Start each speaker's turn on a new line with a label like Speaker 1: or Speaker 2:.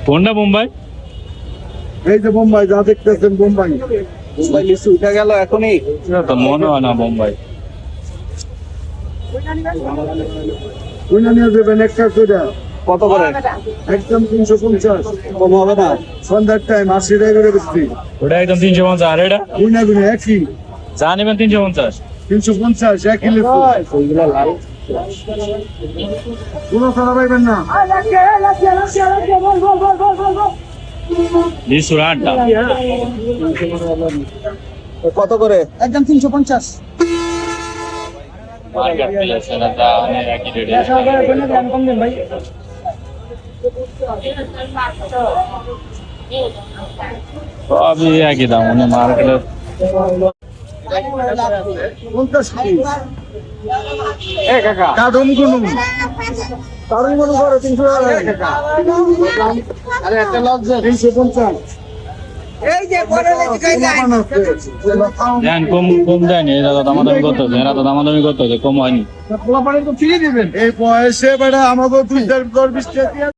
Speaker 1: কোনটা বোম্বাই?
Speaker 2: এই যে বোম্বাই যা দেখতেছেন বোম্বাই। বোম্বাই লিচু উঠে গেল এখনই।
Speaker 1: তো মনে হয় না বোম্বাই।
Speaker 2: ওইটা নিয়ে দেবেন একটা করে। কত করে? একদম 350। কম হবে না? সন্ধ্যার টাইম 80 টাকা করে বেশি।
Speaker 1: ওটা একদম 350। আর এটা
Speaker 2: ওইটা গুলো একই
Speaker 1: যা নেবেন 350।
Speaker 2: 350 একই লিচু। ওইগুলো লাল। কোনো সারা পাইবেন না।
Speaker 1: লিচুর আটটা
Speaker 2: কত করে? একদম 350।
Speaker 1: মার্কেট প্লেস না যা একই রেটে। সবই একই দাম মানে মার্কেটে।
Speaker 2: 50 কি? এ কাকা কাদম গুনু কাদম গুনু করে 300 টাকা কাকা। আরে একটা লজ্জা 350। এই যে পরে লেগে যায়
Speaker 1: দেন কম কম দেন, এরা তো দামাদামি করতেছে, এরা তো দামাদামি করতেছে, কম হয়নি।
Speaker 2: পোলা পানি তো ফ্রি দিবেন এই বয়সে বেটা আমাকে 2 4 20 টাকা